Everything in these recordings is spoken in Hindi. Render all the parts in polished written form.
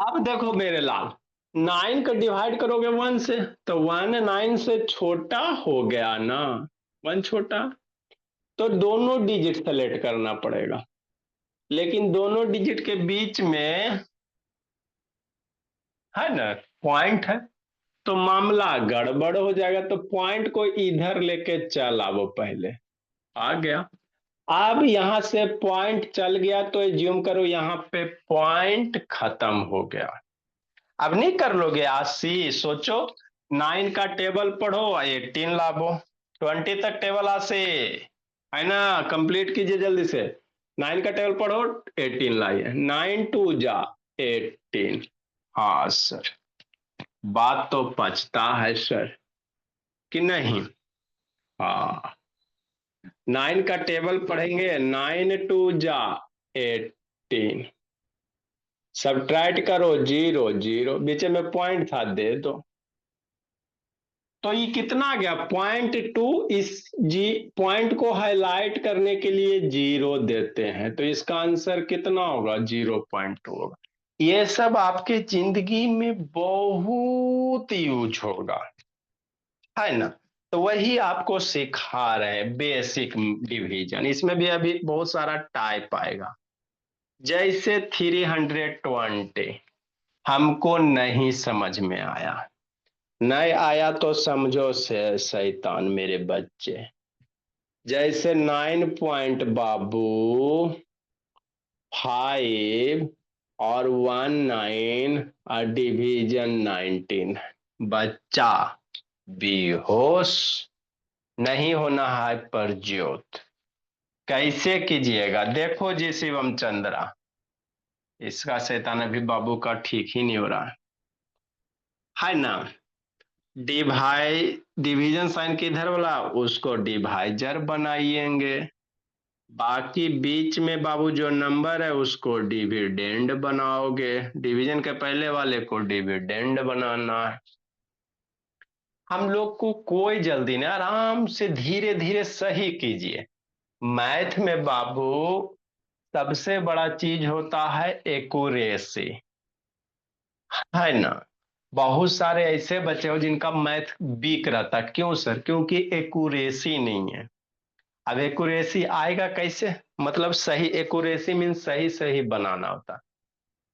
अब देखो मेरे लाल, 9 का डिवाइड करोगे 1 से, तो 1 9 से छोटा हो गया ना। 1 छोटा, तो दोनों डिजिट सेलेक्ट करना पड़ेगा। लेकिन दोनों डिजिट के बीच में है ना पॉइंट है, तो मामला गड़बड़ हो जाएगा। तो पॉइंट को इधर लेके चल आवो पहले। आ गया। अब यहां से पॉइंट चल गया तो एज्यूम करो यहां पे पॉइंट खत्म हो गया। अब नहीं कर लोगे 80? सोचो, 9 का टेबल पढ़ो, 18 लाभो, 20 तक टेबल आसे, है ना। कंप्लीट कीजिए जल्दी से। 9 का टेबल पढ़ो, 18 लाइए। 9 टू जा 18। हाँ सर, बात तो पचता है सर, कि नहीं? हाँ, 9 का टेबल पढ़ेंगे, 9 टू जा 18। सब्ट्रैक्ट करो, 0 0, बीच में पॉइंट था, दे दो। तो ये कितना आ गया? .2। इस जी पॉइंट को हाईलाइट करने के लिए 0 देते हैं, तो इसका आंसर कितना होगा? 0.2 होगा। ये सब आपके जिंदगी में बहुत यूज होगा, है ना। तो वही आपको सिखा रहे हैं, बेसिक डिवीजन। इसमें भी अभी बहुत सारा टाइप आएगा। जैसे 320 हमको नहीं समझ में आया, नहीं आया तो समझो से शैतान मेरे बच्चे। जैसे 9 और 19 और डिवीजन 19। बच्चा बेहोश नहीं होना है पर ज्योत। कैसे कीजिएगा? देखो जी शिवम चंद्रा, इसका शैतान अभी बाबू का ठीक ही नहीं हो रहा है ना। डिवाइ डिवीजन साइन किधर वाला, उसको डिवाइजर बनाइएंगे। बाकी बीच में बाबू जो नंबर है उसको डिविडेंड बनाओगे। डिवीजन के पहले वाले को डिविडेंड बनाना है। हम लोग को कोई जल्दी नहीं, आराम से धीरे धीरे सही कीजिए। मैथ में बाबू सबसे बड़ा चीज होता है एक्यूरेसी, है ना। बहुत सारे ऐसे बच्चे हो जिनका मैथ वीक रहता, क्यों सर? क्योंकि एक्यूरेसी नहीं है। अब एक्यूरेसी आएगा कैसे? मतलब सही एक्यूरेसी मीन सही सही बनाना होता।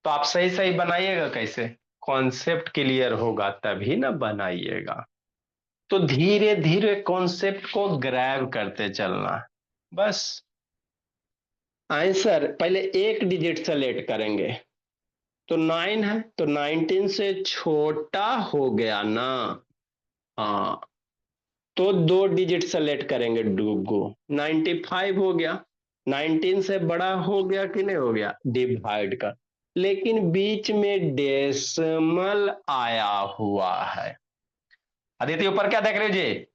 तो आप सही सही बनाइएगा कैसे? कॉन्सेप्ट क्लियर होगा तभी ना बनाइएगा। तो धीरे धीरे कॉन्सेप्ट को ग्रैब करते चलना, बस। आंसर पहले एक डिजिट सेलेक्ट करेंगे, तो 9 है, तो 19 से छोटा हो गया ना। हाँ, तो दो डिजिट सेलेक्ट करेंगे, डूगो 95 हो गया। 19 से बड़ा हो गया कि नहीं हो गया? डिवाइड कर, लेकिन बीच में डेसिमल आया हुआ है। अदिति ऊपर क्या देख रहे हो जी?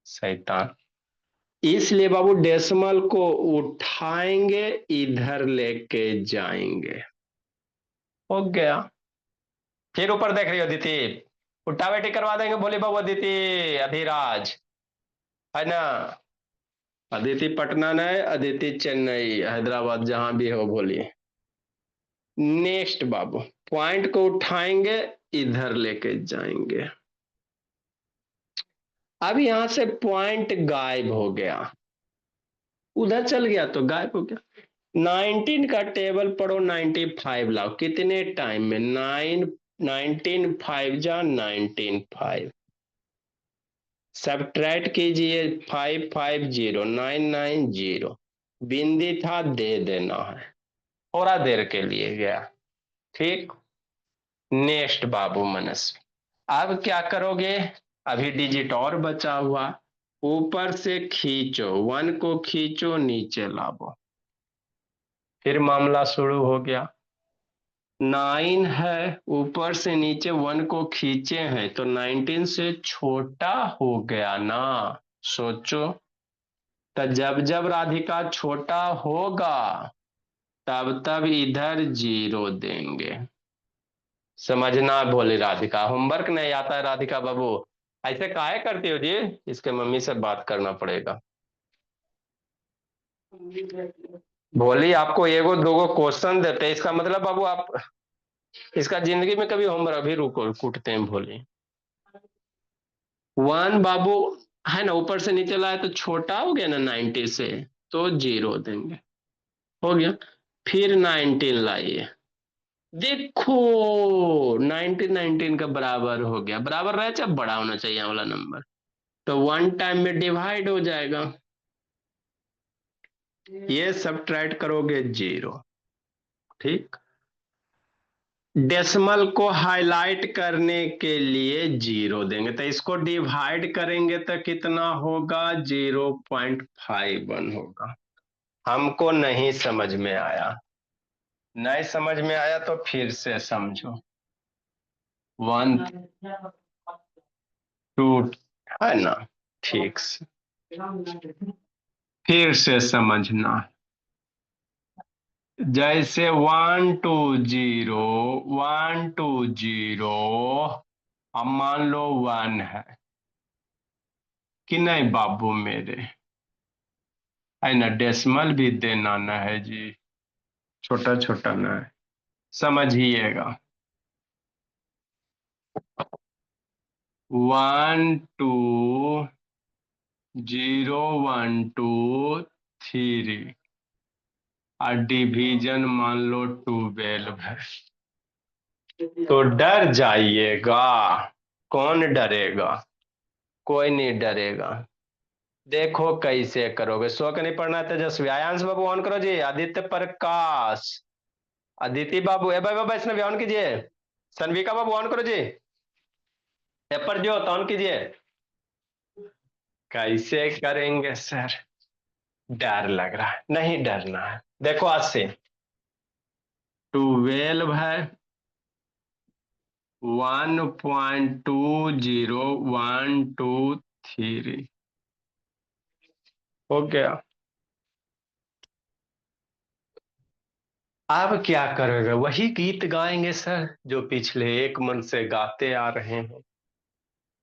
शैतान। इसलिए बाबू डेसिमल को उठाएंगे, इधर लेके जाएंगे। हो गया। फिर ऊपर देख रही हो अदिति? उठा बैठी करवा देंगे, बोले बाबू अदिति, अभिराज, है ना। अदिति पटना नहीं, अदिति चेन्नई हैदराबाद जहां भी हो बोलिए। नेक्स्ट बाबू, पॉइंट को उठाएंगे, इधर लेके जाएंगे। अब यहां से पॉइंट गायब हो गया, उधर चल गया तो गायब हो गया। 19 का टेबल पढ़ो, 95 लाओ। कितने टाइम में? 19 5 जा 19 5। सब्ट्रैक्ट कीजिए, 5 5 0 9 9 0। बिंदी था, दे देना है। थोड़ा देर के लिए गया, ठीक। नेक्स्ट बाबू मनस्वी, अब क्या करोगे? अभी डिजिट और बचा हुआ, ऊपर से खींचो, 1 को खींचो, नीचे लाओ। फिर मामला शुरू हो गया। 9 है, ऊपर से नीचे 1 को खींचे हैं, तो 19 से छोटा हो गया ना। सोचो, तो जब जब राधिका छोटा होगा तब तब इधर 0 देंगे। समझना भोली राधिका, होमवर्क नहीं आता है राधिका बाबू? ऐसे काहे करती हो जी? इसके मम्मी से बात करना पड़ेगा। भोली, आपको एगो दोगो क्वेश्चन देते हैं, इसका मतलब बाबू आप इसका जिंदगी में कभी होमवर्क, अभी रुको कूटते हैं भोले। 1 बाबू है ना, ऊपर से नीचे लाए तो छोटा हो गया ना 90 से, तो 0 देंगे। हो गया। फिर 19 लाइए, देखो 19 19 का बराबर हो गया, बराबर रहे चाहे बड़ा होना चाहिए यहाँ वाला नंबर, तो 1 टाइम में डिवाइड हो जाएगा। ये सब्ट्रैक्ट करोगे 0। ठीक। डेसिमल को हाईलाइट करने के लिए 0 देंगे, तो इसको डिवाइड करेंगे तो कितना होगा, 0.51 होगा। हमको नहीं समझ में आया, नहीं समझ में आया तो फिर से समझो। 1 2 है ना, ठीक से फिर से समझना। जैसे 1 2 0 1 2 0, अब मान लो 1 है कि नहीं बाबू मेरे, है ना, डेसिमल भी देना न है जी, छोटा छोटा न है, समझिएगा। 1 2 0 1 2 3, और डिवीजन मान लो 12 है, तो डर जाइएगा। कौन डरेगा, कोई नहीं डरेगा। देखो कैसे करोगे, शो का नहीं पढ़ना है तेजस्वी। आयांश बाबू ऑन करो जी, आदित्य प्रकाश, अदिति बाबू, ए भाई बाबा इसने ऑन कीजिए, सनविका बाबू ऑन करो जी, पेपर जो ऑन कीजिए। कैसे करेंगे सर, डर लग रहा है, नहीं डरना है। देखो आज से 12 है, 1.20 1 2 3 हो गया। अब क्या करोगे, वही गीत गाएंगे सर जो पिछले 1 मंथ से गाते आ रहे हैं।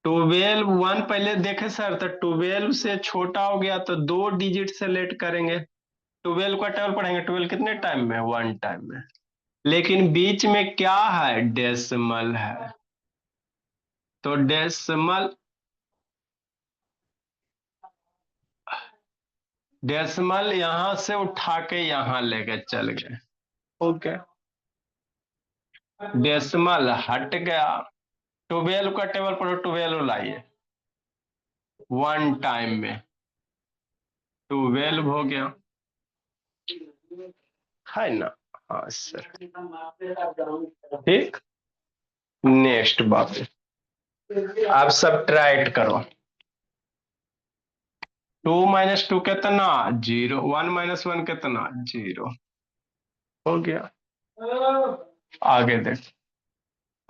12 1 पहले देखे सर, तो 12 से छोटा हो गया तो 2 डिजिट से लेट करेंगे। 12 का टेबल पढ़ेंगे, 12 कितने टाइम में, 1 टाइम में, लेकिन बीच में क्या है, डेसिमल है, तो डेसिमल, डेसिमल यहां से उठा के यहां लेके चल गए। ओके, डेसिमल हट गया, 12 का टेबल पढ़ो, 12 लाइए 1 टाइम में, 12 हो गया, है ना। हाँ सर, ठीक। नेक्स्ट बात, आप सब्ट्रैक्ट करो। 2 - 2 कितना, 0, 1 - 1 कितना, 0 हो गया। आगे देख,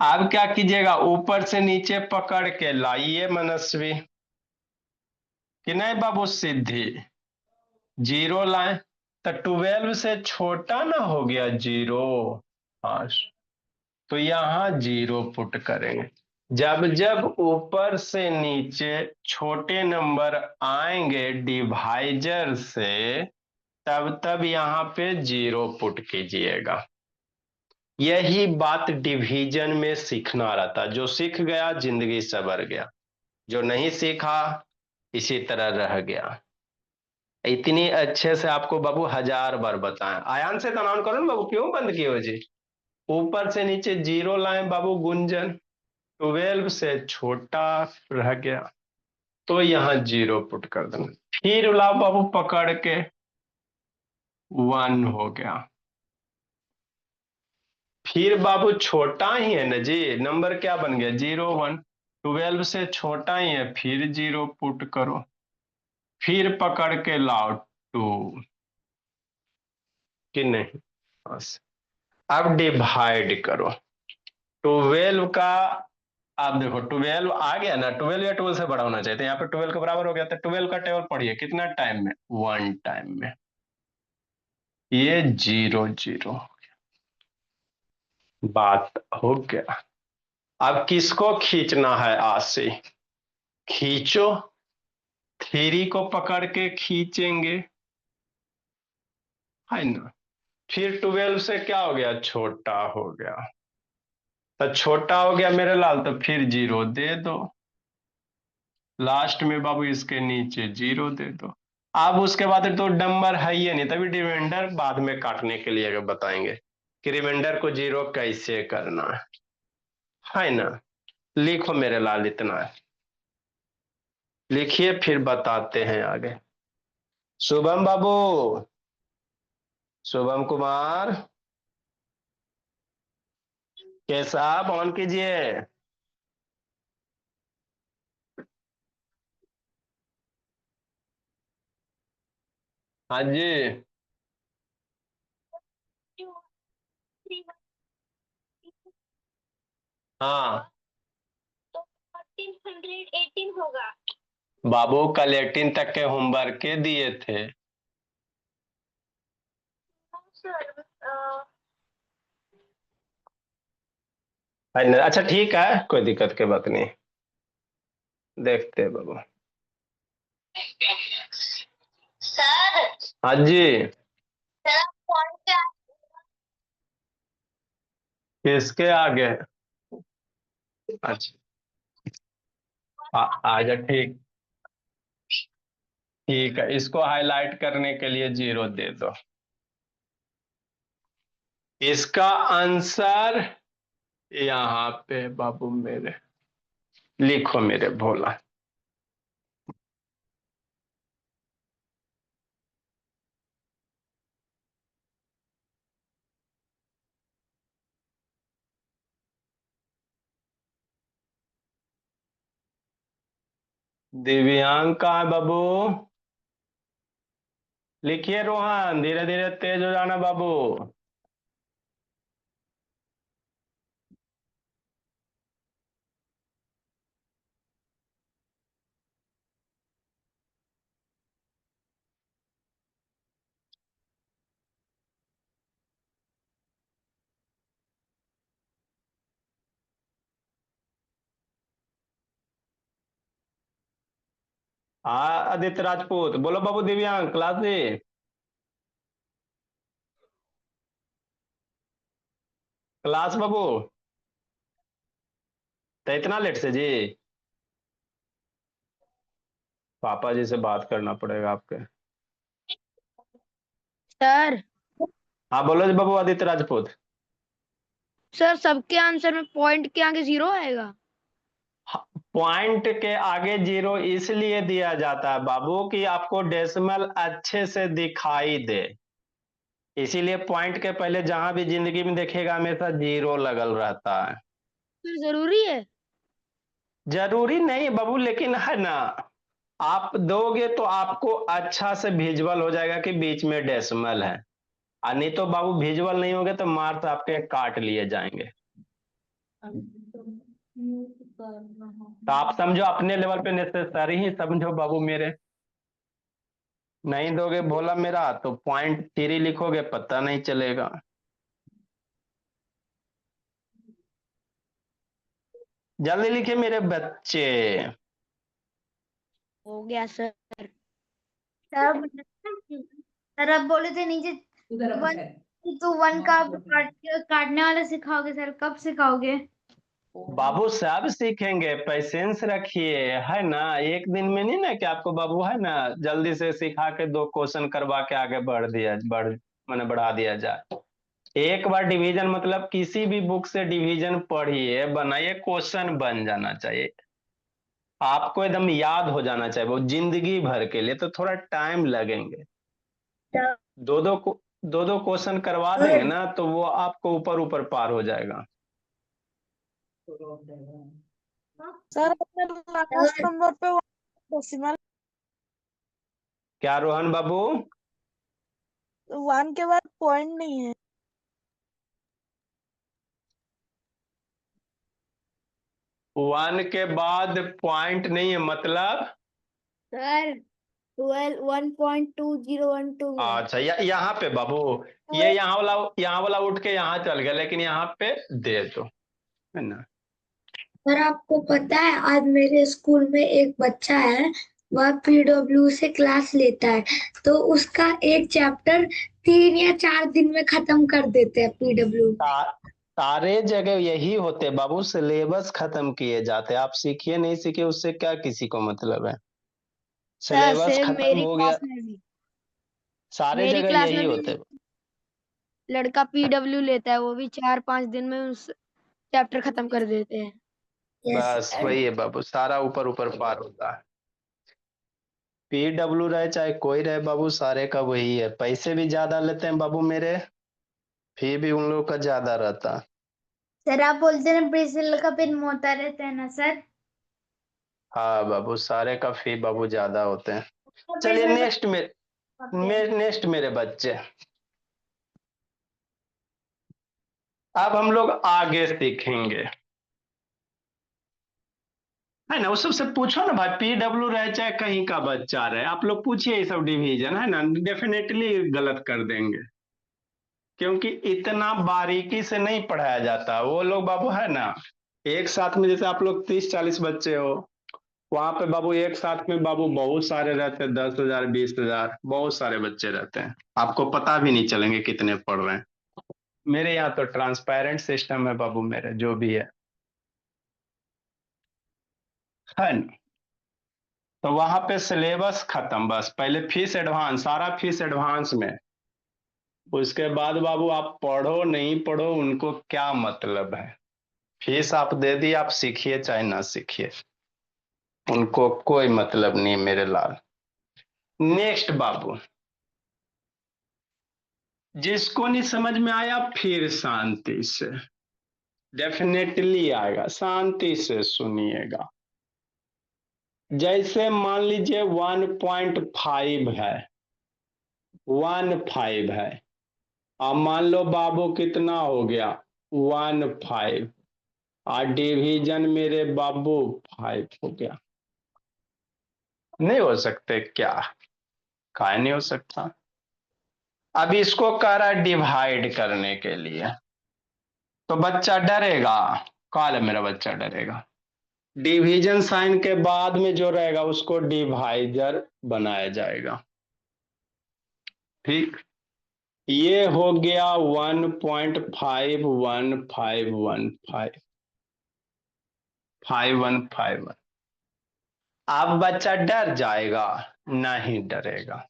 आप क्या कीजिएगा, ऊपर से नीचे पकड़ के लाइए मनस्वी, कि नहीं बाबू सीधी 0 लाए, तो 12 से छोटा ना हो गया 0। हाँ, तो यहां 0 पुट करेंगे। जब जब ऊपर से नीचे छोटे नंबर आएंगे डिवाइजर से, तब तब यहाँ पे 0 पुट कीजिएगा। यही बात डिवीजन में सीखना रहता, जो सीख गया जिंदगी सवर गया, जो नहीं सीखा इसी तरह रह गया। इतनी अच्छे से आपको बाबू 1000 बार बताएं। आयान से तनाव करो ना बाबू, क्यों बंद किए हो जी। ऊपर से नीचे 0 लाए बाबू, गुंजन 12 से छोटा रह गया, तो यहाँ 0 पुट कर देना। फिर लाओ बाबू पकड़ के, 1 हो गया। फिर बाबू छोटा ही है ना जी, नंबर क्या बन गया, 0 1, 12 से छोटा ही है, फिर 0 पुट करो, फिर पकड़ के लाओ 2, कि नहीं। बस अब डिवाइड करो 12 का, आप देखो 12 आ गया ना, 12 या 12 से बड़ा होना चाहिए, तो यहाँ पे 12 के बराबर हो गया, तो 12 का टेबल पढ़िए, कितना टाइम में, 1 टाइम में, ये 0 0, बात हो गया। अब किसको खींचना है आज से, खींचो, 3 को पकड़ के खींचेंगे, है ना। फिर 12 से क्या हो गया, छोटा हो गया, तो छोटा हो गया मेरे लाल, तो फिर 0 दे दो लास्ट में बाबू, इसके नीचे 0 दे दो। अब उसके बाद तो नंबर है ही नहीं, तभी रिमाइंडर बाद में काटने के लिए बताएंगे कि रिमाइंडर को 0 कैसे करना है ना। लिखो मेरे लाल, इतना लिखिए, फिर बताते हैं आगे। शुभम बाबू, शुभम कुमार, कैसा आप ऑन कीजिए। हाँ जी। हाँ बाबू, कल 18 तक के होमवर्क के दिए थे। अच्छा ठीक है, कोई दिक्कत की बात नहीं, देखते हैं बाबू। हाँ जी। किसके आगे? अच्छा, आजा, ठीक। ठीक है, इसको हाईलाइट करने के लिए 0 दे दो। इसका आंसर यहाँ पे बाबू मेरे, लिखो मेरे भोला। दिव्यांग कहाँ है बाबू? लिखिए रोहन, धीरे धीरे तेज हो जाना बाबू। हाँ आदित्य राजपूत, बोलो बाबू। दिव्यांग क्लास जी, क्लास बाबू। तो इतना लेट से जी? पापा जी से बात करना पड़ेगा आपके। सर। हाँ बोलो जी बाबू, आदित्य राजपूत। सर सबके आंसर में पॉइंट के आगे 0 आएगा। पॉइंट के आगे 0 इसलिए दिया जाता है बाबू कि आपको डेसिमल अच्छे से दिखाई दे, इसीलिए पॉइंट के पहले जहां भी जिंदगी में देखेगा हमेशा 0 लगल रहता है। सर जरूरी है। जरूरी नहीं बाबू, लेकिन है ना, आप दोगे तो आपको अच्छा से विजुअल हो जाएगा कि बीच में डेसिमल है। और नहीं तो बाबू विजुअल नहीं होगे तो मार्क्स आपके काट लिए जाएंगे। तो आप समझो अपने लेवल पे नेसेसरी ही समझो बाबू मेरे। नहीं दोगे भोला मेरा तो पॉइंट 3 लिखोगे, पता नहीं चलेगा। जल्दी लिखिए मेरे बच्चे। हो गया सर। सर सर अब बोले थे नीचे वन तो 1 का काटने वाला सिखाओगे सर, कब सिखाओगे? बाबू सब सीखेंगे, पेशेंस रखिए, है ना। एक दिन में नहीं ना कि आपको बाबू है ना जल्दी से सिखा के 2 क्वेश्चन करवा के आगे मैंने बढ़ा दिया जाए। एक बार डिवीजन मतलब किसी भी बुक से डिवीजन पढ़िए, बनाइए, क्वेश्चन बन जाना चाहिए, आपको एकदम याद हो जाना चाहिए, वो जिंदगी भर के लिए, तो थोड़ा टाइम लगेंगे। दो दो दो दो क्वेश्चन करवा देंगे ना तो वो आपको ऊपर ऊपर पार हो जाएगा। सर अपने लास्ट नंबर पे डेसिमल क्या रोहन बाबू? 1 के बाद पॉइंट नहीं है। 1 के बाद पॉइंट नहीं है मतलब? सर 1.2012 है। अच्छा, यहाँ पे बाबू, ये यहाँ वाला उठ के यहाँ चल गया, लेकिन यहाँ पे दे दो, है ना। सर आपको पता है आज मेरे स्कूल में एक बच्चा है, वह पीडब्ल्यू से क्लास लेता है, तो उसका एक चैप्टर 3 या 4 दिन में खत्म कर देते हैं पीडब्ल्यू। सारे जगह यही होते बाबू, सिलेबस खत्म किए जाते। आप सीखिए नहीं सीखिए उससे क्या किसी को मतलब है। सर सिलेबस सेम खत्म मेरी हो गया, क्लास में भी, सारे मेरी जगह क्लास यही में भी होते। लड़का पीडब्ल्यू लेता है, वो भी 4-5 दिन में उस चैप्टर खत्म कर देते हैं। बस वही है बाबू, सारा ऊपर ऊपर पार होता है। पीडब्ल्यू रहे चाहे कोई रहे बाबू, सारे का वही है। पैसे भी ज्यादा लेते हैं बाबू मेरे, फी भी उन लोगों का ज्यादा रहता। सर आप बोलते हैं ब्रिसिल का पेन मोटा रहता है ना सर? हाँ बाबू, सारे का फी बाबू ज्यादा होते हैं। चलिए ब्रिसिल नेक्स्ट नेक्स्ट मेरे बच्चे, अब हम लोग आगे सीखेंगे, है ना। उस सबसे पूछो ना भाई, पीडब्ल्यू रहे चाहे कहीं का बच्चा रहे, आप लोग पूछिए ये सब डिवीजन, है ना, डेफिनेटली गलत कर देंगे, क्योंकि इतना बारीकी से नहीं पढ़ाया जाता। वो लोग बाबू, है ना, एक साथ में जैसे आप लोग 30-40 बच्चे हो, वहां पे बाबू एक साथ में बाबू बहुत सारे रहते हैं, 10,000 20,000 बहुत सारे बच्चे रहते हैं, आपको पता भी नहीं चलेंगे कितने पढ़ रहे हैं। मेरे यहाँ तो ट्रांसपेरेंट सिस्टम है बाबू, मेरे जो भी है ना। तो वहां पे सिलेबस खत्म, बस पहले फीस एडवांस, सारा फीस एडवांस में। उसके बाद बाबू आप पढ़ो नहीं पढ़ो उनको क्या मतलब है, फीस आप दे दी, आप सीखिए चाहे ना सीखिए, उनको कोई मतलब नहीं मेरे लाल। नेक्स्ट बाबू, जिसको नहीं समझ में आया फिर शांति से, डेफिनेटली आएगा, शांति से सुनिएगा। जैसे मान लीजिए 1.5 है, 1.5 है, अब मान लो बाबू कितना हो गया 1.5, और डिवीजन मेरे बाबू 5 हो गया। नहीं हो सकते क्या, काहे नहीं हो सकता। अब इसको कह रहा है डिवाइड करने के लिए, तो बच्चा डरेगा, काल मेरा बच्चा डरेगा। डिवीजन साइन के बाद में जो रहेगा उसको डिवाइजर बनाया जाएगा। ठीक, ये हो गया 1.51515 5151। अब बच्चा डर जाएगा, नहीं डरेगा।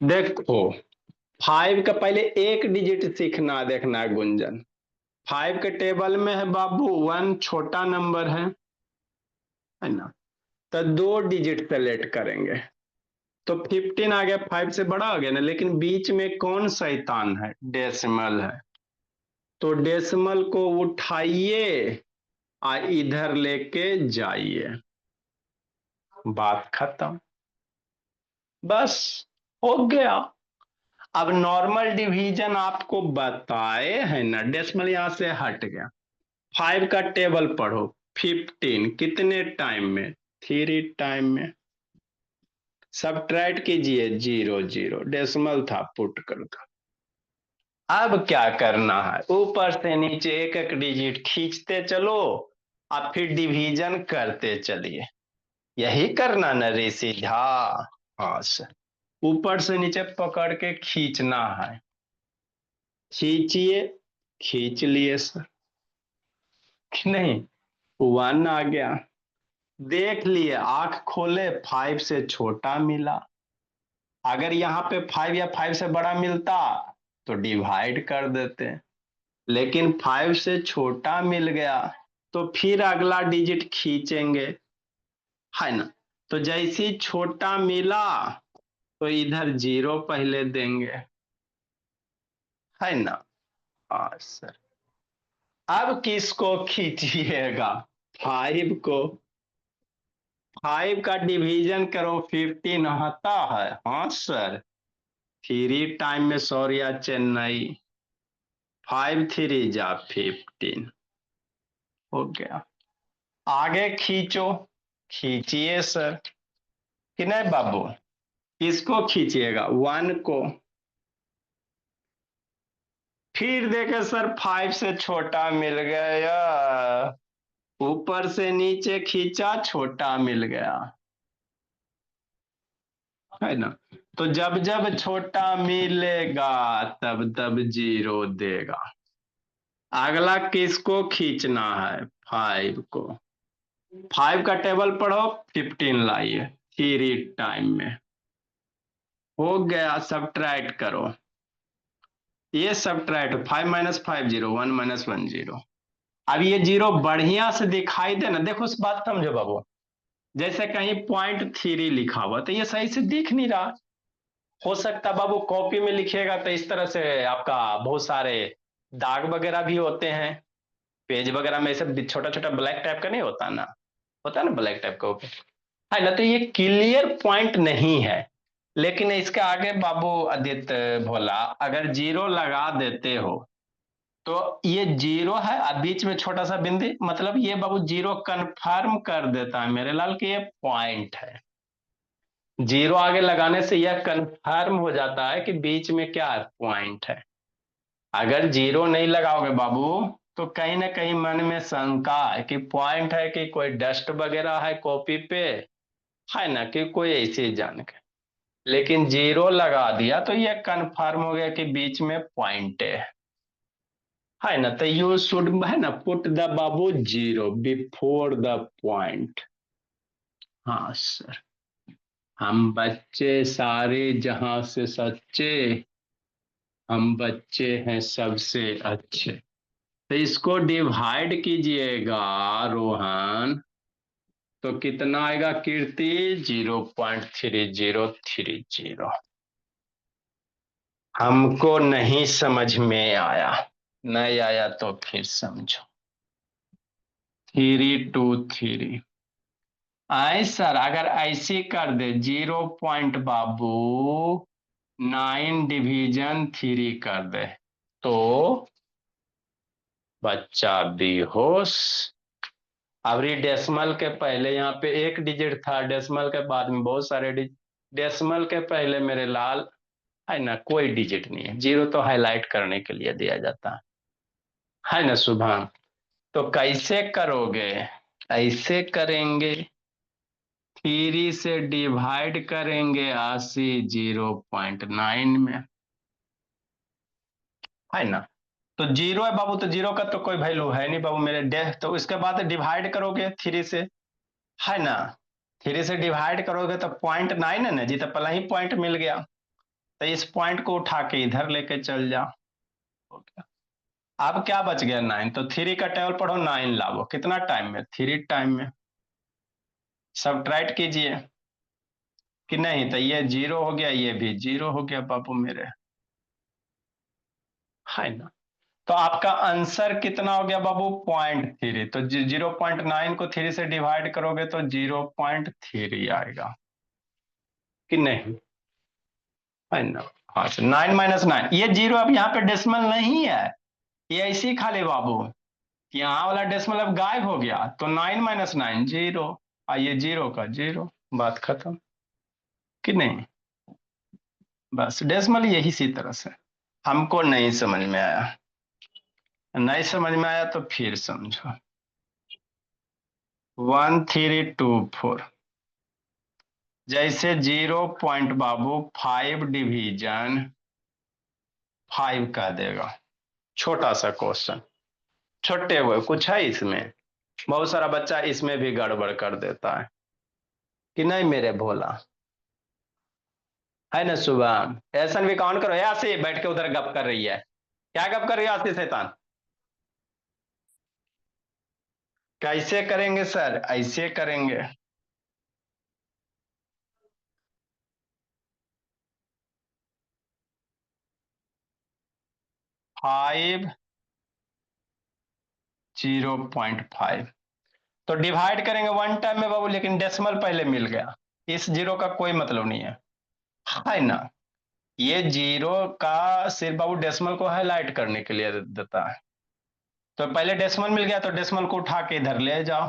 देखो 5 का पहले एक डिजिट सीखना, देखना है गुंजन। 5 के टेबल में है बाबू 1 छोटा नंबर है ना, तो 2 डिजिट सेलेक्ट करेंगे, तो 15 आ गया, 5 से बड़ा आ गया ना, लेकिन बीच में कौन शैतान है, डेसिमल है, तो डेसिमल को उठाइए आ इधर लेके जाइए, बात खत्म, बस हो गया। अब नॉर्मल डिवीजन आपको बताए है ना, डेसिमल यहां से हट गया। 5 का टेबल पढ़ो, 15 कितने टाइम में, 3 टाइम में। सब्ट्रैक्ट कीजिए, 0 0, डेसिमल था पुट कर दो। अब क्या करना है, ऊपर से नीचे एक एक डिजिट खींचते चलो, और फिर डिवीजन करते चलिए, यही करना न रे सीधा। हाँ सर, ऊपर से नीचे पकड़ के खींचना है, खींचिए, खींच लिए सर, नहीं 1 आ गया, देख लिए, आंख खोले, 5 से छोटा मिला। अगर यहाँ पे 5 या 5 से बड़ा मिलता तो डिवाइड कर देते, लेकिन 5 से छोटा मिल गया, तो फिर अगला डिजिट खींचेंगे, है ना। तो जैसे ही छोटा मिला तो इधर 0 पहले देंगे, है ना। हाँ सर, अब किसको खींचिएगा, 5 को। 5 का डिवीजन करो, 15 आता है, हाँ सर, 3 टाइम में सौर्या चेन्नई, 5 3 जा 15 हो गया। आगे खींचो, खींचिए सर, कि नहीं बाबू, किसको खींचिएगा, 1 को। फिर देखे सर 5 से छोटा मिल गया, ऊपर से नीचे खींचा, छोटा मिल गया, है ना। तो जब जब छोटा मिलेगा तब तब 0 देगा, अगला किसको खींचना है? 5 को। 5 का टेबल पढ़ो, 15 लाइए 3 टाइम में। हो गया, सब्ट्रैक्ट करो। ये सब्ट्रैक्ट 5 - 5 0, 1 - 1 0। अब ये 0 बढ़िया से दिखाई दे ना, देखो उस बात समझो बाबू। जैसे कहीं 0.3 लिखा हुआ तो ये सही से दिख नहीं रहा। हो सकता बाबू कॉपी में लिखिएगा तो इस तरह से आपका बहुत सारे दाग वगैरह भी होते हैं, पेज वगैरह में सब छोटा छोटा ब्लैक टाइप का नहीं होता ना, होता है ना ब्लैक टाइप का ऊपर, है ना। तो ये क्लियर पॉइंट नहीं है। लेकिन इसके आगे बाबू आदित्य भोला, अगर 0 लगा देते हो तो ये 0 है, अब बीच में छोटा सा बिंदु, मतलब ये बाबू 0 कंफर्म कर देता है मेरे लाल कि ये पॉइंट है। 0 आगे लगाने से यह कंफर्म हो जाता है कि बीच में क्या है, पॉइंट है। अगर 0 नहीं लगाओगे बाबू तो कहीं ना कहीं मन में शंका है कि पॉइंट है कि कोई डस्ट वगैरह है कॉपी पे, है ना, कि कोई ऐसे जान के। लेकिन 0 लगा दिया तो यह कंफर्म हो गया कि बीच में पॉइंट है ना। तो यू शुड, है ना, put the Babu 0 before the point. हाँ सर, हम बच्चे सारे जहां से सच्चे, हम बच्चे हैं सबसे अच्छे। तो इसको डिवाइड कीजिएगा रोहन, तो कितना आएगा कीर्ति? 0.3030। हमको नहीं समझ में आया, नहीं आया तो फिर समझो। 323। आए सर, अगर ऐसे कर दे 0 पॉइंट बाबू 9 डिवीजन 3 कर दे तो बच्चा बेहोश। अभी डेसिमल के पहले यहाँ पे एक डिजिट था, डेसिमल के बाद में बहुत सारे डिजिट, डेसिमल के पहले मेरे लाल, है ना, कोई डिजिट नहीं है। 0 तो हाईलाइट करने के लिए दिया जाता है ना शुभम। तो कैसे करोगे? ऐसे करेंगे, 3 से डिवाइड करेंगे 80 0.9 में, है ना। तो 0 है बाबू, तो 0 का तो कोई वैल्यू है नहीं बाबू मेरे डे, तो इसके बाद डिवाइड करोगे 3 से, है ना। 3 से डिवाइड करोगे तो 0.9 है ना जी, तो पहला ही पॉइंट मिल गया। तो इस पॉइंट को उठा के इधर लेके चल जाओ। Okay. अब क्या बच गया? 9। तो 3 का टेबल पढ़ो, 9 लाओ, कितना टाइम में? 3 टाइम में। सब्ट्रैक्ट कीजिए कि नहीं, तो ये 0 हो गया, ये भी 0 हो गया बाबू मेरे, है ना। तो आपका आंसर कितना हो गया बाबू? 0.3। तो 0.9 को 3 से डिवाइड करोगे तो 0.3 आएगा कि नहीं, है ना। हाँ, 9 - 9, ये 0 अब यहाँ पे डेसिमल नहीं है, ये ऐसे ही खाली बाबू, यहाँ वाला डेसिमल अब गायब हो गया, तो 9 - 9 0, ये 0 का 0, बात खत्म कि नहीं। बस डेसिमल यही सी तरह से। हमको नहीं समझ में आया, नहीं समझ में आया तो फिर समझो। 1324, जैसे 0 पॉइंट बाबू 5 डिवीजन 5 कह देगा। छोटा सा क्वेश्चन, छोटे हुए कुछ है इसमें, बहुत सारा बच्चा इसमें भी गड़बड़ कर देता है कि नहीं मेरे भोला, है ना। सुबह ऐसा भी काउंट करो, ऐसे बैठ के उधर गप कर रही है, क्या गप कर रही है आस्ती शैतान? कैसे करेंगे सर? ऐसे करेंगे। 5 0.5, तो डिवाइड करेंगे 1 टाइम में बाबू, लेकिन डेसिमल पहले मिल गया, इस 0 का कोई मतलब नहीं है ना। ये 0 का सिर्फ बाबू डेसिमल को हाईलाइट करने के लिए देता है। तो पहले डेसिमल मिल गया तो डेसिमल को उठा के इधर ले जाओ,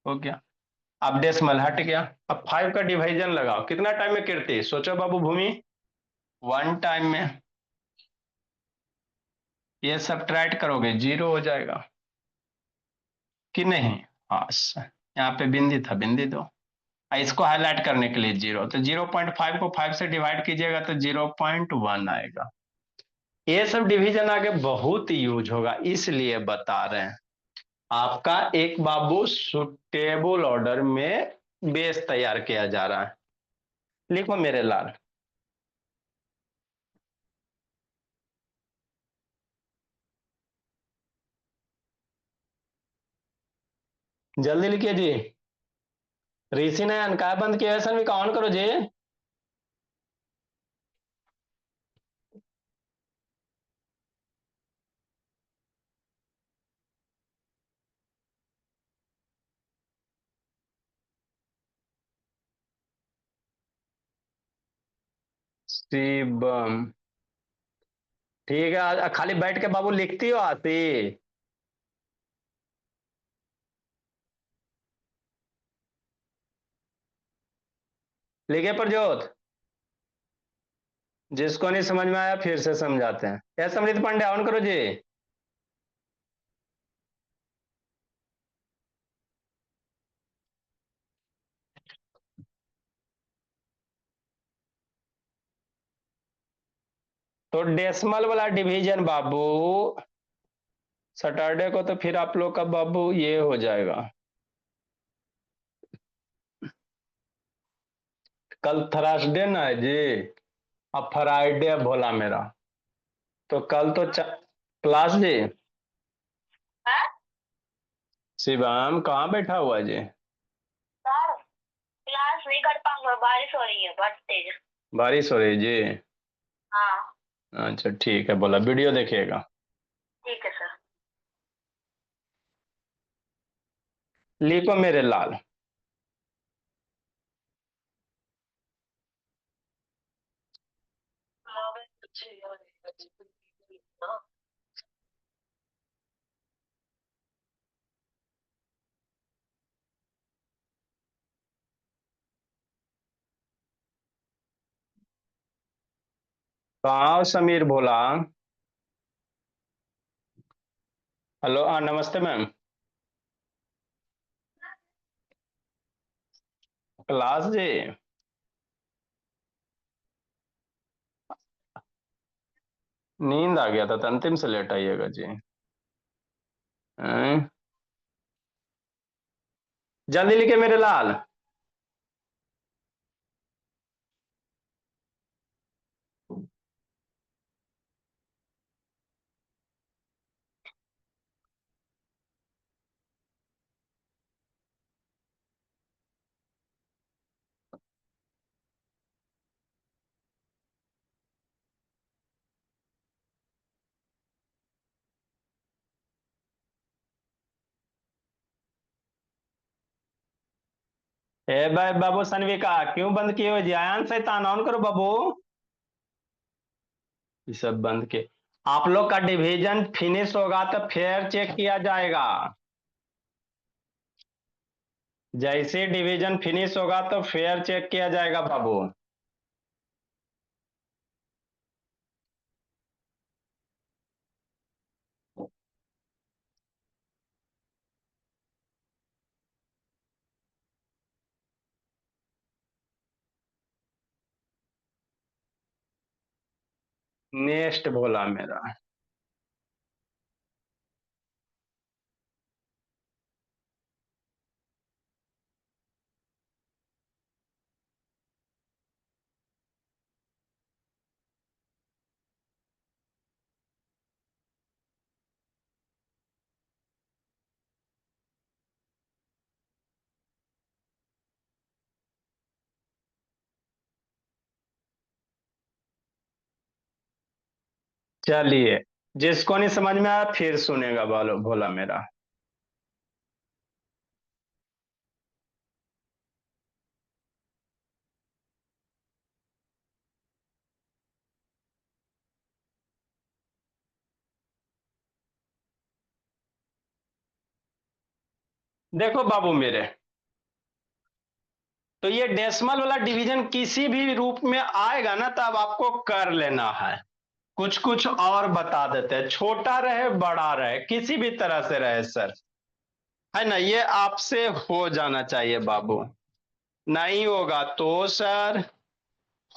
हो गया। अब डेसिमल हट गया, अब 5 का डिवीजन लगाओ, कितना टाइम में कीर्ति? सोचो बाबू भूमि, 1 टाइम में। ये सब्ट्रैक्ट करोगे 0 हो जाएगा कि नहीं। हाँ, यहाँ पे बिंदी था, बिंदी दो, इसको हाईलाइट करने के लिए 0, तो 0.5 को 5 से डिवाइड कीजिएगा तो 0.1 आएगा ये सब डिवीजन आगे बहुत यूज होगा, इसलिए बता रहे हैं। आपका एक बाबू सुटेबल ऑर्डर में बेस तैयार किया जा रहा है। लिखो मेरे लाल। जल्दी लिखिए जी। ऋषि ने अनका बंद किया है, सर भी ऑन करो जी। शिवम, ठीक है। खाली बैठ के बाबू लिखती हो आती? लिखे प्रजोत। जिसको नहीं समझ में आया फिर से समझाते हैं। यह समृद्ध पांडे ऑन करो जी। तो डेसिमल वाला डिवीजन बाबू सैटरडे को तो फिर आप लोग का बाबू ये हो जाएगा। कल थर्सडे ना है जी, अब फ्राइडे भोला मेरा। तो कल तो क्लास जी। शिवम कहाँ बैठा हुआ जी? सर क्लास नहीं कर पाऊंगा, बारिश हो रही है बहुत तेज। बारिश हो रही है जी? हाँ अच्छा ठीक है, बोला वीडियो देखिएगा। ठीक है सर। लिखो मेरे लाल। कहाँ समीर भोला? हेलो, हाँ नमस्ते मैम। क्लास जी। नींद आ गया था तो अंतिम से लेट आइएगा जी। हैं? जल्दी लिखे मेरे लाल। ए भाई बाबू सनविका क्यों बंद किए हो जी? आयान शैतान ऑन करो बाबू। ये सब बंद के। आप लोग का डिवीजन फिनिश होगा तो फेयर चेक किया जाएगा। जैसे डिवीजन फिनिश होगा तो फेयर चेक किया जाएगा बाबू। नेक्स्ट बोला मेरा। चलिए, जिसको नहीं समझ में आया फिर सुनेगा बोलो भोला मेरा। देखो बाबू मेरे, तो ये डेसिमल वाला डिवीजन किसी भी रूप में आएगा ना तब आपको कर लेना है। कुछ कुछ और बता देते हैं, छोटा रहे बड़ा रहे किसी भी तरह से रहे सर, है ना, ये आपसे हो जाना चाहिए बाबू। नहीं होगा तो सर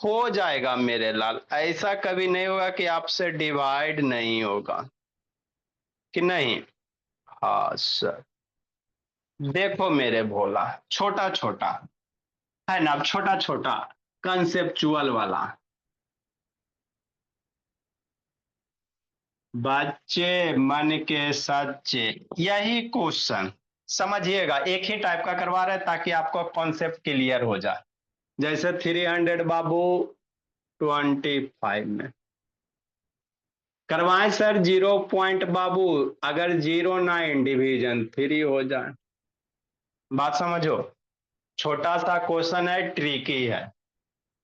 हो जाएगा मेरे लाल, ऐसा कभी नहीं होगा कि आपसे डिवाइड नहीं होगा, कि नहीं। हाँ सर, देखो मेरे भोला, छोटा छोटा है ना, छोटा छोटा कंसेप्चुअल वाला। बच्चे मन के सच्चे, यही क्वेश्चन समझिएगा, एक ही टाइप का करवा रहे हैं ताकि आपको कॉन्सेप्ट क्लियर हो जाए। जैसे 300 बाबू 25 में करवाएं सर 0 पॉइंट बाबू, अगर 09 डिवीजन 3 हो जाए। बात समझो, छोटा सा क्वेश्चन है, ट्रिकी है,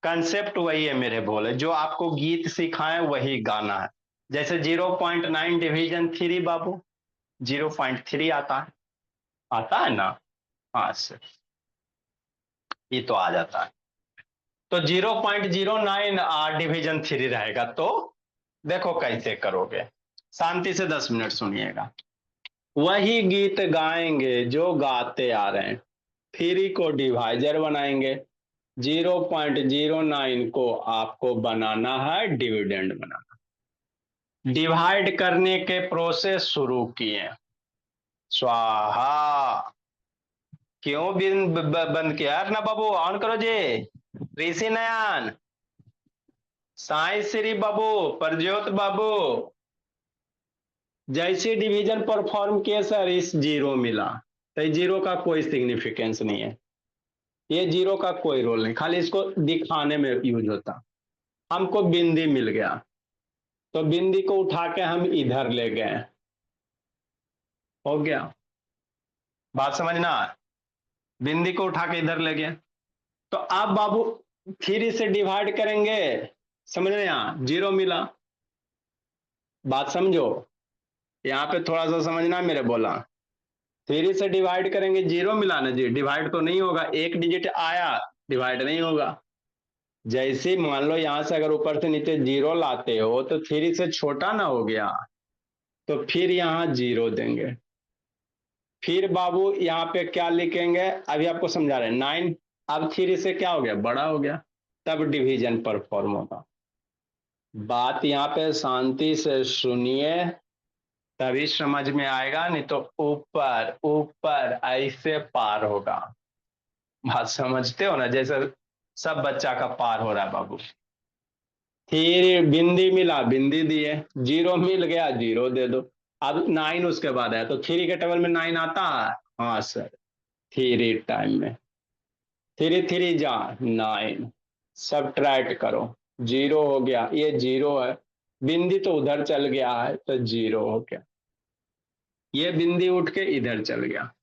कंसेप्ट वही है मेरे भोले, जो आपको गीत सिखाएं वही गाना है। जैसे 0.9 डिवीजन 3 बाबू 0.3 आता है, आता है ना। हाँ सर, ये तो आ जाता है। तो 0.09 डिवीजन 3 रहेगा। तो देखो कैसे करोगे, शांति से 10 मिनट सुनिएगा। वही गीत गाएंगे जो गाते आ रहे हैं, 3 को डिवाइजर बनाएंगे, 0.09 को आपको बनाना है डिविडेंड बनाना। डिवाइड करने के प्रोसेस शुरू किए, स्वाहा। क्यों बंद किया ना बाबू, ऑन करो जी। ऋषि नयन, साई श्री बाबू, प्रज्योत बाबू, जैसे डिवीजन परफॉर्म किए सर, इस 0 मिला, तो 0 का कोई सिग्निफिकेंस नहीं है, ये 0 का कोई रोल नहीं, खाली इसको दिखाने में यूज होता। हमको बिंदी मिल गया, तो बिंदी को उठा के हम इधर ले गए, हो गया। बात समझना, बिंदी को उठा के इधर ले गए। तो अब बाबू 3 से डिवाइड करेंगे, समझ रहे, यहां 0 मिला। बात समझो, यहाँ पे थोड़ा सा समझना मेरे बोला। 3 से डिवाइड करेंगे, 0 मिला ना जी, डिवाइड तो नहीं होगा, एक डिजिट आया, डिवाइड नहीं होगा। जैसे मान लो यहां से अगर ऊपर से नीचे 0 लाते हो तो 3 से छोटा ना हो गया, तो फिर यहां 0 देंगे। फिर बाबू यहाँ पे क्या लिखेंगे, अभी आपको समझा रहे हैं, 9। अब 3 से क्या हो गया, बड़ा हो गया, तब डिवीजन परफॉर्म होगा। बात यहाँ पे शांति से सुनिए, तभी समझ में आएगा, नहीं तो ऊपर ऊपर ऐसे पार होगा। बात समझते हो ना, जैसे सब बच्चा का पार हो रहा है बाबू। फिर बिंदी मिला, बिंदी दिए, 0 मिल गया, 0 दे दो। अब 9 उसके बाद आया, तो 3 के टेबल में 9 आता है, हाँ सर, 3 टाइम में 3 3 जा 9, सब्ट्रैक्ट करो, 0 हो गया, ये 0 है, बिंदी तो उधर चल गया है तो 0 हो गया, ये बिंदी उठ के इधर चल गया।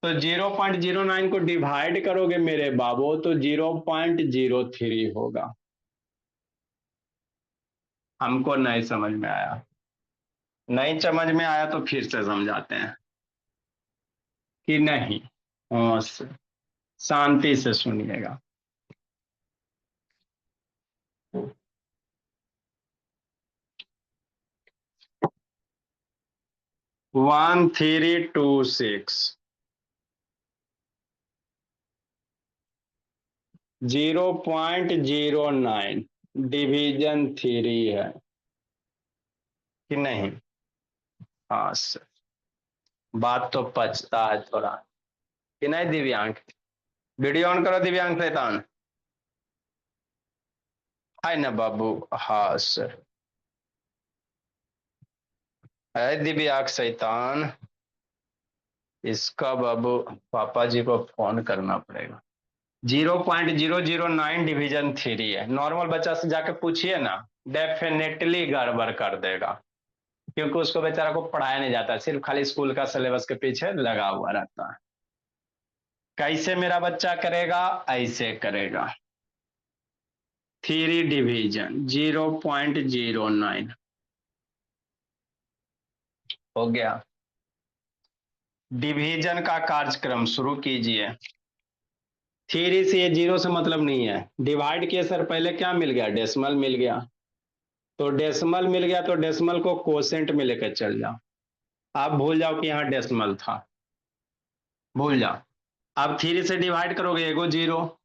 तो 0.09 को डिवाइड करोगे मेरे बाबू तो 0.03 होगा। हमको नहीं समझ में आया, नहीं समझ में आया तो फिर से समझाते हैं कि नहीं। हाँ सर, शांति से सुनिएगा। वन 3 2 6 0.09 डिवीजन 3 है कि नहीं। हाँ सर, बात तो पचता है थोड़ा, कि नहीं दिव्यांक। वीडियो ऑन करो दिव्यांक शैतान, है ना बाबू। हाँ सर, है दिव्यांक शैतान, इसका बाबू पापा जी को फोन करना पड़ेगा। 0.009 डिवीजन 3 है, नॉर्मल बच्चा से जाके पूछिए ना, डेफिनेटली गड़बड़ कर देगा, क्योंकि उसको बेचारा को पढ़ाया नहीं जाता, सिर्फ खाली स्कूल का सिलेबस के पीछे लगा हुआ रहता है। कैसे मेरा बच्चा करेगा, ऐसे करेगा, 3 डिवीजन 0.09 हो गया। डिवीजन का कार्यक्रम शुरू कीजिए। 3 से ये 0 से मतलब नहीं है, डिवाइड किए सर, पहले क्या मिल गया, डेसिमल मिल गया, तो डेसिमल मिल गया तो डेसिमल को कोसेंट में लेकर चल जाओ। आप भूल जाओ कि यहाँ डेसिमल था, भूल जाओ। अब 3 से डिवाइड करोगे, एगो 0,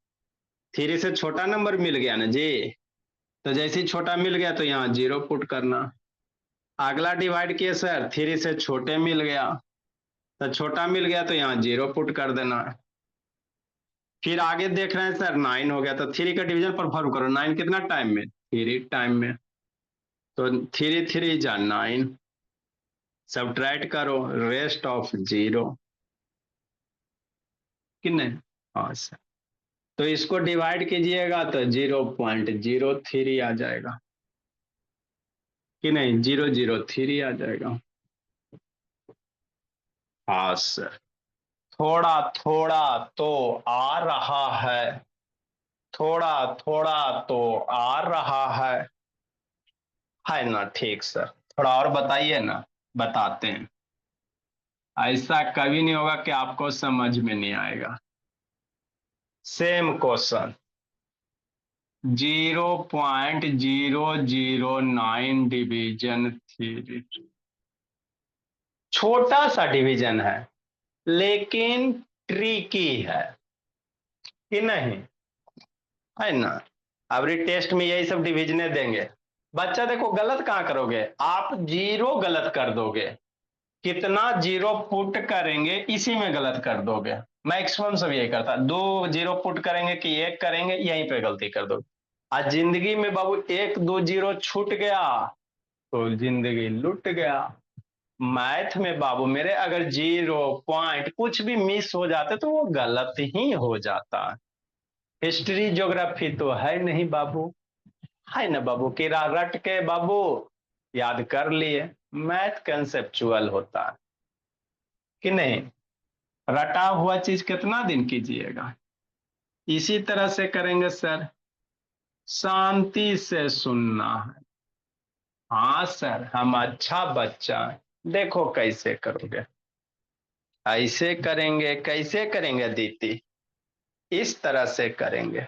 3 से छोटा नंबर मिल गया ना जी, तो जैसे ही छोटा मिल गया तो यहाँ 0 पुट करना। अगला डिवाइड किए सर, 3 से छोटे मिल गया, तो छोटा मिल गया तो यहाँ 0 पुट कर देना। फिर आगे देख रहे हैं सर 9 हो गया, तो 3 का डिवीजन परफॉर्म करो। 9 कितना टाइम में? 3 टाइम में, तो 3 3 जा 9, सब्ट्रैक्ट करो, रेस्ट ऑफ 0 कि नहीं? हाँ सर, तो इसको डिवाइड कीजिएगा तो 0.03 आ जाएगा कि नहीं? 003 आ जाएगा। हाँ सर, थोड़ा थोड़ा तो आ रहा है, थोड़ा थोड़ा तो आ रहा है ना? ठीक सर, थोड़ा और बताइए ना, बताते हैं। ऐसा कभी नहीं होगा कि आपको समझ में नहीं आएगा। सेम क्वेश्चन, 0.009 डिवीजन थ्री, छोटा सा डिवीजन है लेकिन ट्रिकी है कि नहीं? है ना? अब टेस्ट में यही सब डिवीजने देंगे। बच्चा देखो, गलत कहाँ करोगे आप? 0 गलत कर दोगे, कितना 0 पुट करेंगे इसी में गलत कर दोगे। मैक्सिमम सब यही करता, 2 0 पुट करेंगे कि 1 करेंगे, यहीं पे गलती कर दोगे। आज जिंदगी में बाबू 1 2 0 छूट गया तो जिंदगी लुट गया। मैथ में बाबू मेरे अगर 0 पॉइंट कुछ भी मिस हो जाते तो वो गलत ही हो जाता। हिस्ट्री ज्योग्राफी तो है नहीं बाबू, है ना बाबू? कि रट के बाबू याद कर लिए। मैथ कंसेप्चुअल होता है कि नहीं? रटा हुआ चीज कितना दिन कीजिएगा? इसी तरह से करेंगे सर, शांति से सुनना है। हाँ सर, हम अच्छा बच्चा है। देखो कैसे करोगे, ऐसे करेंगे, कैसे करेंगे दीदी? इस तरह से करेंगे।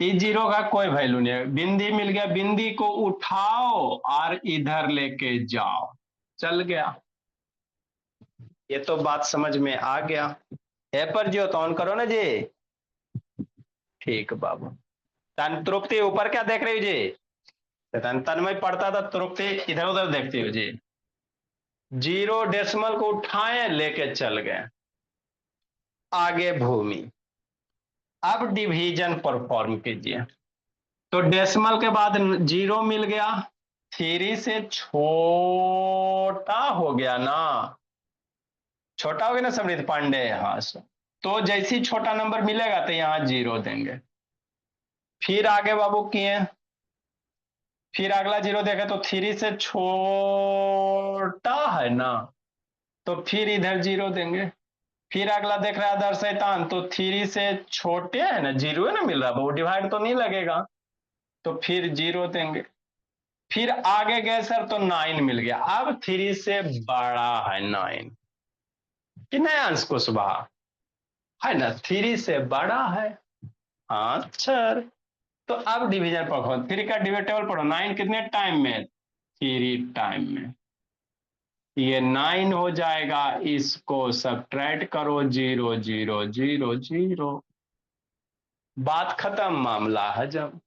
इस 0 का कोई वैल्यू नहीं है, बिंदी मिल गया, बिंदी को उठाओ और इधर लेके जाओ, चल गया। ये तो बात समझ में आ गया। है पर जियो तो ऑन करो ना जी। ठीक बाबू। तन तृप्ति ऊपर क्या देख रही हो जी? तन्मय पढ़ता था, तृप्ति इधर उधर देखती हो जी। 0 डेसिमल को उठाए लेके चल गए आगे भूमि। अब डिवीजन परफॉर्म कीजिए, तो डेसिमल के बाद 0 मिल गया, 3 से छोटा हो गया ना, छोटा हो गया ना समृद्ध पांडे? हाँ सर, तो जैसे ही छोटा नंबर मिलेगा तो यहाँ 0 देंगे। फिर आगे बाबू किए, फिर अगला 0 देखे तो 3 से छोटा है ना, तो फिर इधर 0 देंगे। फिर अगला देख रहा है अदर शैतान, तो 3 से छोटे है ना, 0 है ना मिल रहा, वो डिवाइड तो नहीं लगेगा, तो फिर 0 देंगे। फिर आगे गए सर तो 9 मिल गया, अब 3 से बड़ा है 9 कि नए अंश को सुबह, है ना? 3 से बड़ा है। हाँ सर, तो अब डिवीजन पढ़ो, 3 का डिविटेबल पढ़ो। 9 कितने टाइम में? 3 टाइम में। ये 9 हो जाएगा, इसको सब्ट्रैक्ट करो, 0 0 0 0, बात खत्म, मामला हजम।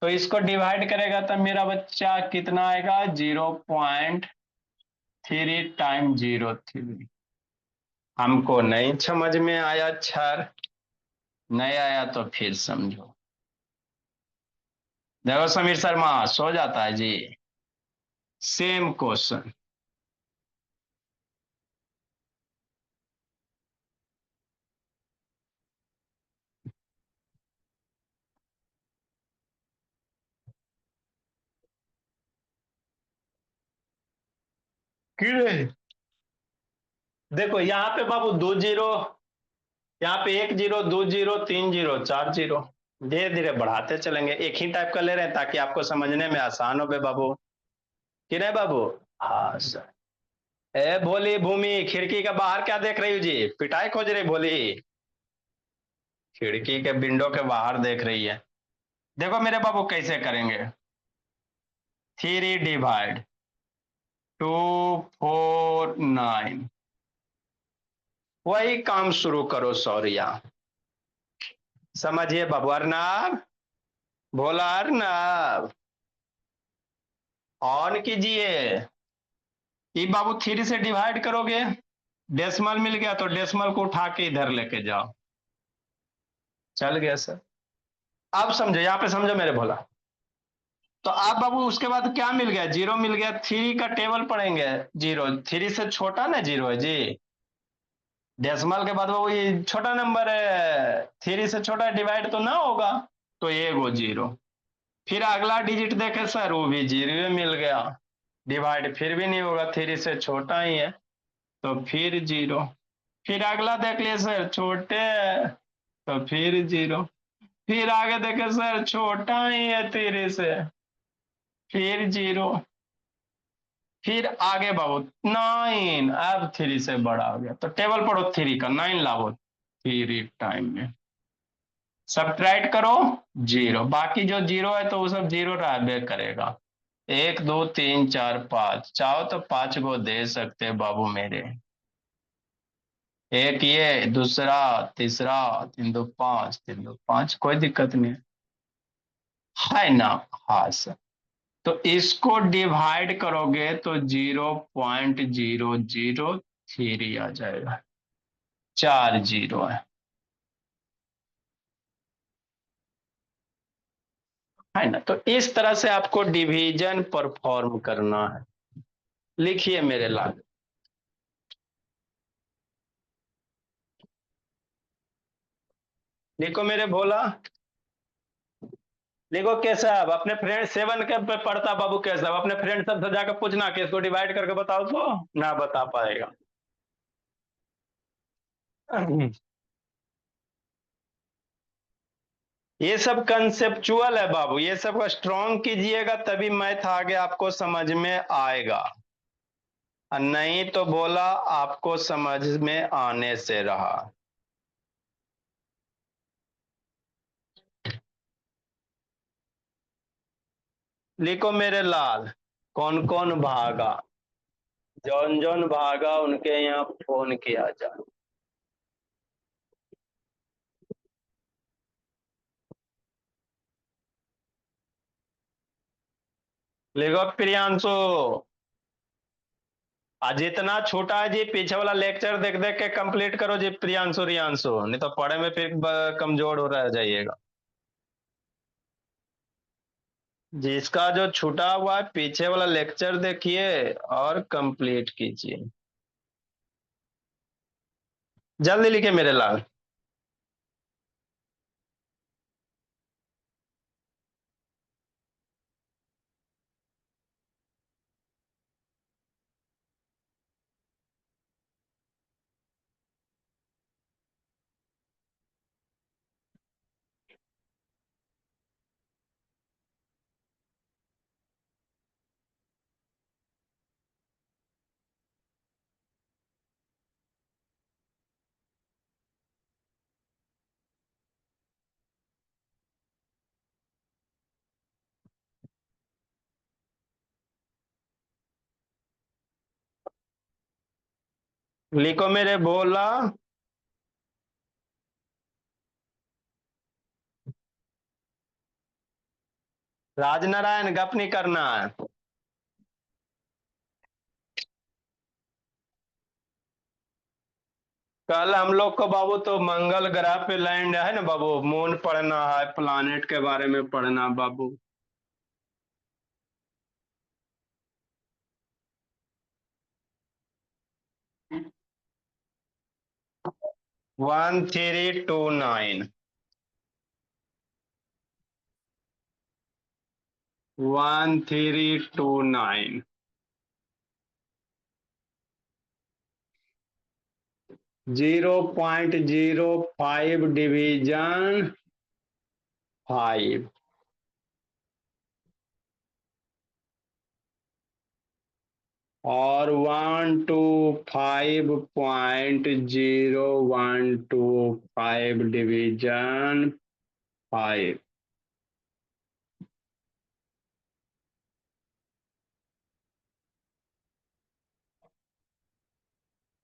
तो इसको डिवाइड करेगा तो मेरा बच्चा कितना आएगा? 0.3 टाइम 0.3। हमको नहीं समझ में आया सर, नहीं आया तो फिर समझो। देखो समीर शर्मा सो जाता है जी। सेम क्वेश्चन, देखो यहाँ पे बाबू 2 0, यहाँ पे 1 0 2 0 3 0 4 0, धीरे धीरे बढ़ाते चलेंगे। एक ही टाइप का ले रहे हैं ताकि आपको समझने में आसान हो बे बाबू, कि नहीं बाबू? हाँ सर। ए भोली भूमि, खिड़की के बाहर क्या देख रही हो जी? पिटाई खोज रही भोली, खिड़की के विंडो के बाहर देख रही है। देखो मेरे बाबू कैसे करेंगे, 3 डिवाइड 2 4 9, वही काम शुरू करो सौरिया। समझिए बाबू। अर्नब, भोला अर्नब, ऑन कीजिए। ये बाबू 3 से डिवाइड करोगे, डेसिमल मिल गया तो डेसिमल को उठा के इधर लेके जाओ। चल गया सर। अब समझो, यहां पे समझो मेरे भोला। तो आप बाबू उसके बाद क्या मिल गया? जीरो मिल गया। 3 का टेबल पढ़ेंगे। जीरो 3 से छोटा ना जीरो है जी। डेसिमल के बाद बाबू ये छोटा नंबर है, 3 से छोटा डिवाइड तो ना होगा, तो ये वो जीरो। फिर अगला डिजिट देखे सर, वो भी जीरो मिल गया। डिवाइड फिर भी नहीं होगा, 3 से छोटा ही है, तो फिर जीरो। फिर अगला देख लिए सर, छोटे है, तो फिर जीरो। फिर आगे देखे सर, छोटा ही है 3 से, फिर जीरो। फिर आगे बाबू 9, अब 3 से बड़ा हो गया, तो टेबल पढ़ो 3 का, 9 लाओ 3 टाइम में, सब्ट्रैक्ट करो जीरो। बाकी जो जीरो है तो वो सब जीरो रहबे करेगा। 1 2 3 4 5, चाहो तो 5 को दे सकते बाबू मेरे। एक ये, दूसरा, तीसरा, 3 2 5, 3 2 5, कोई दिक्कत नहीं है ना। हाँ सर। तो इसको डिवाइड करोगे तो 0.003 आ जाएगा। 4 जीरो है ना। तो इस तरह से आपको डिवीजन परफॉर्म करना है। लिखिए मेरे लाल। लिखो मेरे भोला। देखो केशव अपने फ्रेंड 7 के पे पढ़ता बाबू। केशव अपने फ्रेंड सब से जाकर पूछना कि इसको डिवाइड करके बताओ, तो ना बता पाएगा। ये सब कंसेप्चुअल है बाबू, ये सब स्ट्रॉन्ग कीजिएगा तभी मैथ आगे आपको समझ में आएगा, और नहीं तो बोला आपको समझ में आने से रहा। लिखो मेरे लाल, कौन कौन भागा, जौन जौन भागा उनके यहाँ फोन किया जाए। लिखो प्रियांशु। आज जितना छोटा है जी, पीछे वाला लेक्चर देख देख के कंप्लीट करो जी प्रियांशु रियांशु, नहीं तो पढ़े में फिर कमजोर हो रह जाइएगा। जिसका जो छूटा हुआ है पीछे वाला लेक्चर देखिए और कंप्लीट कीजिए। जल्दी लिखे मेरे लाल। लिखो मेरे भोला। राजनारायण गप नहीं करना है। कल हम लोग को बाबू तो मंगल ग्रह पे लैंड है ना बाबू, मून पढ़ना है, प्लानेट के बारे में पढ़ना बाबू। 1329, 1329। 0.05 डिवीजन 5, और 125.0125 डिवीजन 5।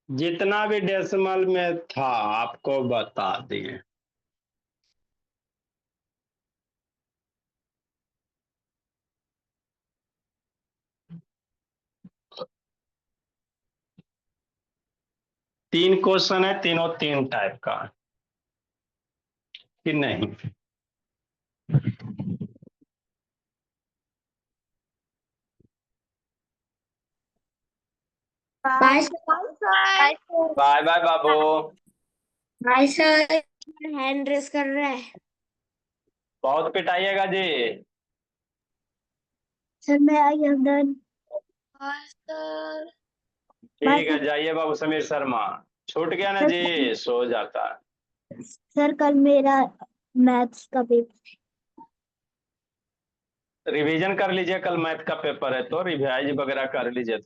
जितना भी डेसिमल में था आपको बता दिए। 3 क्वेश्चन है, तीनों 3 टाइप का कि नहीं? Bye sir. बाय बाय बाबू। Bye sir. हैंड रेस कर रहा है बहुत पिटाइएगा जी। सर। मैं आई एम डन। ठीक है, जाइए बाबू समीर शर्मा। छूट गया ना जी, सो जाता। सर कल मेरा मैथ्स का पेपर। रिवीजन कर लीजिए, कल मैथ का पेपर है तो रिवाइज वगैरह कर लीजिए।